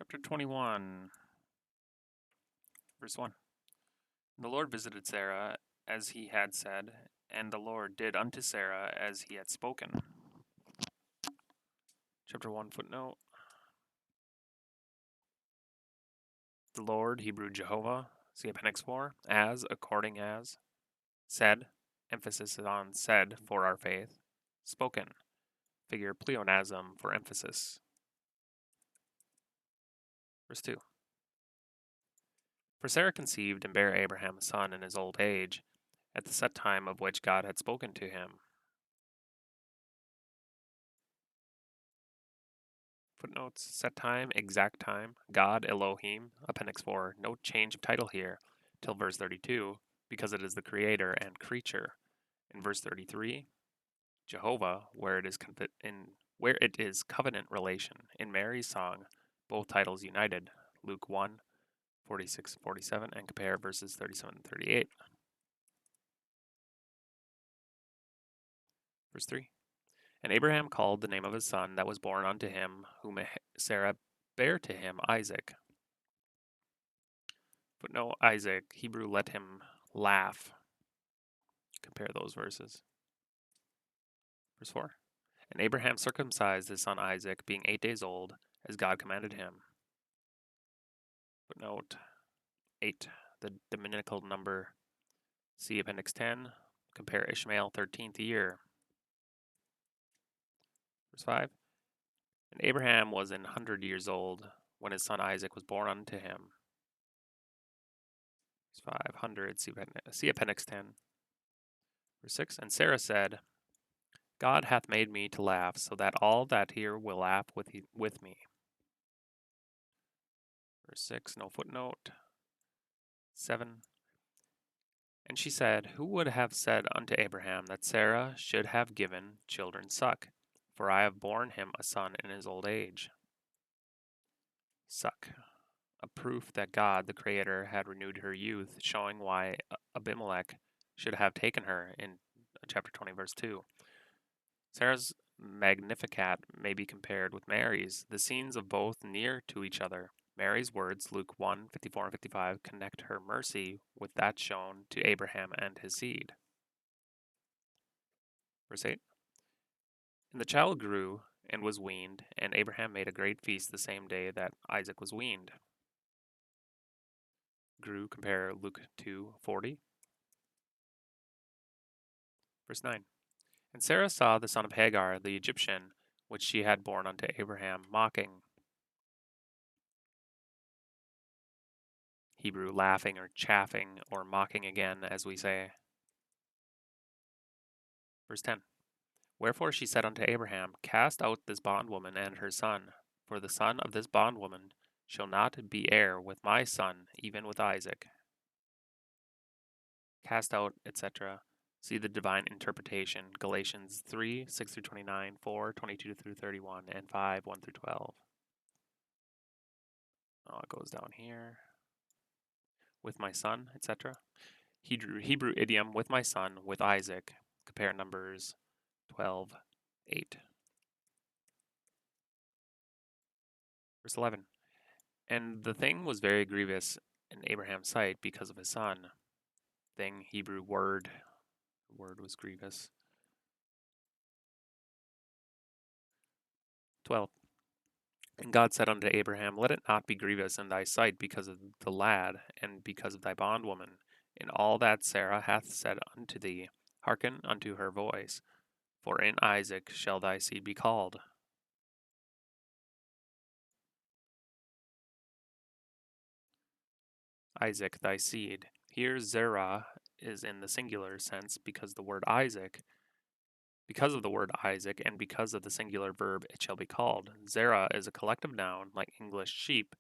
Chapter 21, verse 1. The Lord visited Sarah as he had said, and the Lord did unto Sarah as he had spoken. Chapter 1, footnote. The Lord, Hebrew Jehovah, see appendix 4, as, according as, said, emphasis is on said for our faith, spoken, figure pleonasm for emphasis. Verse 2. For Sarah conceived and bare Abraham a son in his old age, at the set time of which God had spoken to him. Footnotes, set time, exact time, God, Elohim, appendix 4, no change of title here, till verse 32, because it is the creator and creature. In verse 33, Jehovah, where it is covenant relation. In Mary's song, both titles united, Luke 1, 46 47, and compare verses 37 and 38. Verse 3. And Abraham called the name of his son that was born unto him, whom Sarah bare to him, Isaac. Footnote, Isaac, Hebrew, let him laugh. Compare those verses. Verse 4. And Abraham circumcised his son Isaac, being 8 days old, as God commanded him. Footnote 8. The dominical number. See appendix 10. Compare Ishmael, 13th year. Verse 5. And Abraham was 100 years old when his son Isaac was born unto him. Verse 500. See appendix 10. Verse 6. And Sarah said, God hath made me to laugh, so that all that hear will laugh with me. Verse 6, no footnote. 7. And she said, Who would have said unto Abraham that Sarah should have given children suck? For I have borne him a son in his old age. Suck. A proof that God, the Creator, had renewed her youth, showing why Abimelech should have taken her in chapter 20, verse 2. Sarah's Magnificat may be compared with Mary's, the scenes of both near to each other. Mary's words, Luke 1, 54 and 55, connect her mercy with that shown to Abraham and his seed. Verse 8. And the child grew and was weaned, and Abraham made a great feast the same day that Isaac was weaned. Grew, compare Luke 2:40. Verse 9. And Sarah saw the son of Hagar, the Egyptian, which she had borne unto Abraham, mocking. Hebrew, laughing or chaffing or mocking again, as we say. Verse 10. Wherefore she said unto Abraham, Cast out this bondwoman and her son, for the son of this bondwoman shall not be heir with my son, even with Isaac. Cast out, etc. See the divine interpretation, Galatians 3, 6 through 29, 4, 22 through 31, and 5, 1 through 12. Oh, it goes down here. With my son, etc. Hebrew idiom, with my son, with Isaac. Compare Numbers 12, 8. Verse 11. And the thing was very grievous in Abraham's sight because of his son. Thing, Hebrew word. Word was grievous. 12. And God said unto Abraham, Let it not be grievous in thy sight because of the lad, and because of thy bondwoman. In all that Sarah hath said unto thee, hearken unto her voice, for in Isaac shall thy seed be called. Isaac, thy seed. Here Zerah is in the singular sense because of the word Isaac, and because of the singular verb it shall be called. Zerah is a collective noun like English sheep,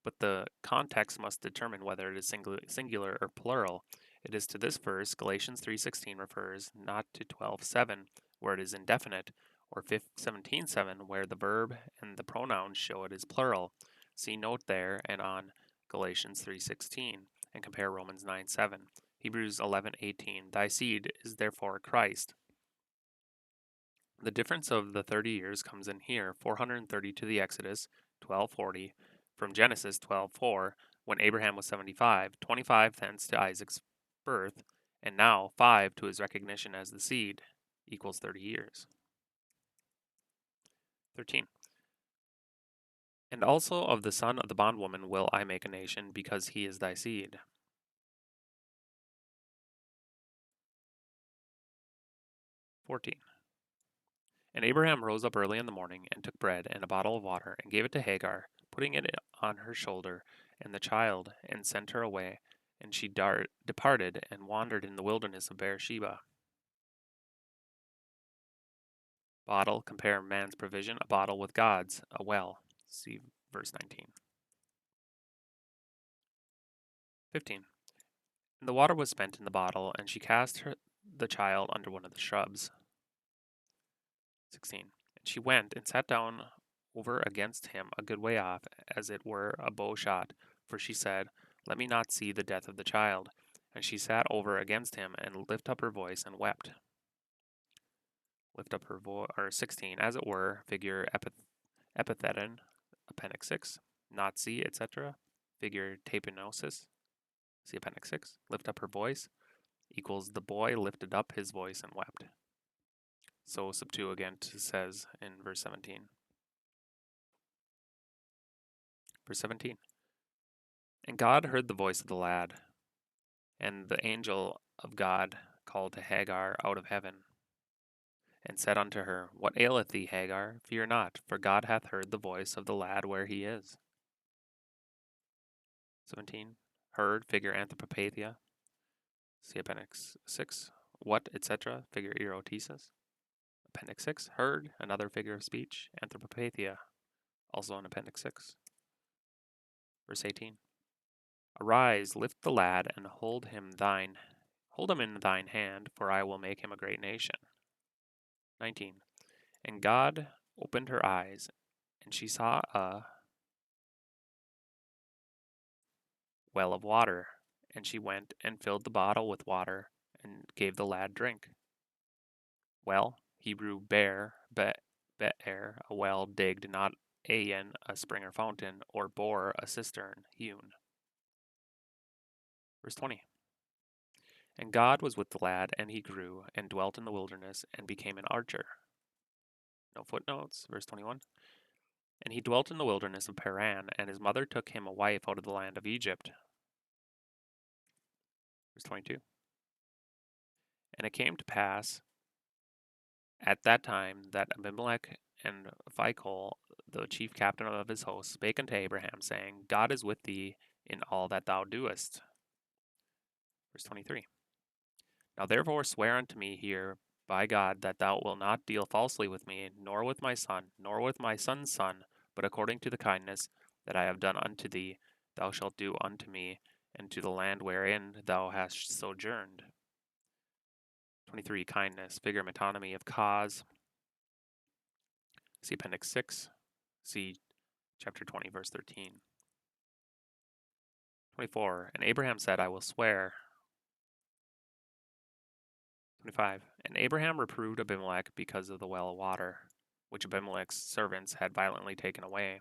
but the context must determine whether it is singular or plural. It is to this verse Galatians 3:16 refers, not to 12:7 where it is indefinite, or 17:7 where the verb and the pronouns show it is plural. See note there and on Galatians 3:16 and compare Romans 9:7. Hebrews 11:18. Thy seed is therefore Christ. The difference of the 30 years comes in here, 430 to the Exodus, 1240, From Genesis 12:4, when Abraham was 75, 25 thence to Isaac's birth, and now 5 to his recognition as the seed, equals 30 years. 13. And also of the son of the bondwoman will I make a nation, because he is thy seed. 14. And Abraham rose up early in the morning, and took bread and a bottle of water, and gave it to Hagar, putting it on her shoulder, and the child, and sent her away. And she departed, and wandered in the wilderness of Beersheba. Bottle, compare man's provision, a bottle with God's, a well. See verse 19. 15. And the water was spent in the bottle, and she cast the child under one of the shrubs. 16. And she went and sat down over against him a good way off, as it were a bow shot, for she said, Let me not see the death of the child. And she sat over against him, and lifted up her voice, and wept. Lift up her voice, or 16, as it were, figure epitheton, appendix 6, not see, etc., figure tapinosis, see appendix 6, lift up her voice, equals the boy lifted up his voice and wept. So Septuagint says in verse 17. Verse 17. And God heard the voice of the lad, and the angel of God called to Hagar out of heaven, and said unto her, What aileth thee, Hagar? Fear not, for God hath heard the voice of the lad where he is. 17. Heard, figure anthropopathia. See appendix 6. What, etc., figure erotesis. Appendix 6. Heard, another figure of speech. Anthropopathia, also in appendix 6. Verse 18. Arise, lift the lad, and hold him in thine hand, for I will make him a great nation. 19. And God opened her eyes, and she saw a well of water, and she went and filled the bottle with water, and gave the lad drink. Well, Hebrew be'er, a well digged, not ayin, a spring or fountain, or bore, a cistern, hewn. Verse 20. And God was with the lad, and he grew, and dwelt in the wilderness, and became an archer. No footnotes. Verse 21. And he dwelt in the wilderness of Paran, and his mother took him a wife out of the land of Egypt. Verse 22. And it came to pass at that time that Abimelech and Phicol, the chief captain of his host, spake unto Abraham, saying, God is with thee in all that thou doest. Verse 23. Now therefore swear unto me here by God that thou wilt not deal falsely with me, nor with my son, nor with my son's son, but according to the kindness that I have done unto thee, thou shalt do unto me, and to the land wherein thou hast sojourned. 23. Kindness, figure metonymy of cause. See appendix 6. See chapter 20, verse 13. 24. And Abraham said, I will swear. 25. And Abraham reproved Abimelech because of the well of water, which Abimelech's servants had violently taken away.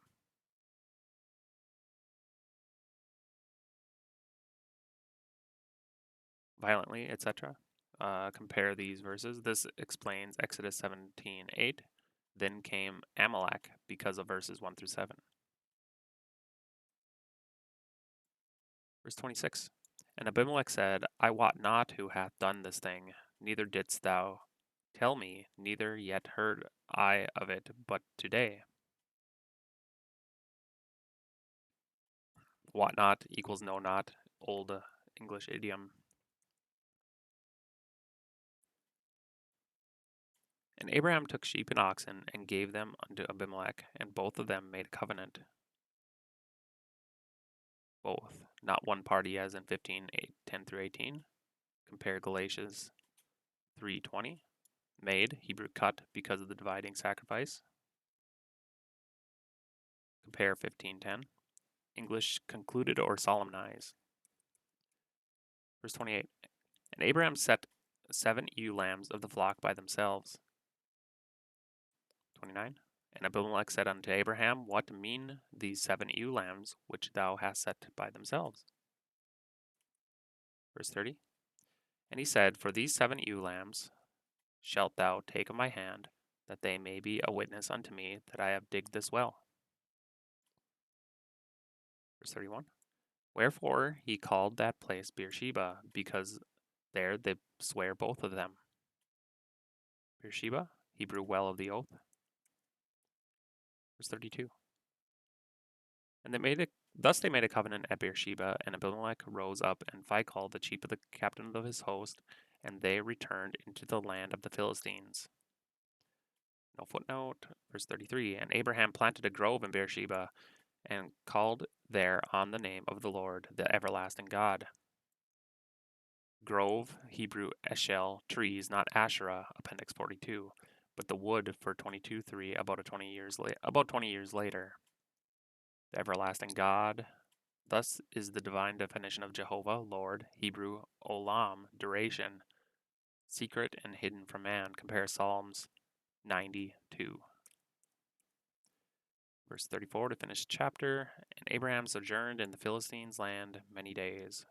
Violently, etc. Compare these verses. This explains Exodus 17:8. Then came Amalek because of verses 1 through 7. Verse 26. And Abimelech said, I wot not who hath done this thing, neither didst thou tell me, neither yet heard I of it but today. Wot not equals know not, old English idiom. And Abraham took sheep and oxen, and gave them unto Abimelech, and both of them made a covenant. Both, not one party as in 10 through 18. Compare Galatians 3:20. Made, Hebrew cut, because of the dividing sacrifice. Compare 15:10. English concluded or solemnize. Verse 28. And Abraham set 7 ewe lambs of the flock by themselves. 29. And Abimelech said unto Abraham, What mean these 7 ewe lambs which thou hast set by themselves? Verse 30. And he said, For these 7 ewe lambs shalt thou take of my hand, that they may be a witness unto me that I have digged this well. Verse 31. Wherefore he called that place Beersheba, because there they swear both of them. Beersheba, Hebrew well of the oath. Verse 32. And thus they made a covenant at Beersheba, and Abimelech rose up, and Phicol, the chief of the captain of his host, and they returned into the land of the Philistines. No footnote. Verse 33. And Abraham planted a grove in Beersheba, and called there on the name of the Lord, the everlasting God. Grove, Hebrew eshel, trees, not Asherah, Appendix 42, but the wood for 22:3 about 20 years later. The everlasting God. Thus is the divine definition of Jehovah, Lord, Hebrew olam, duration, secret and hidden from man. Compare Psalms 92. Verse 34 to finish the chapter. And Abraham sojourned in the Philistines' land many days.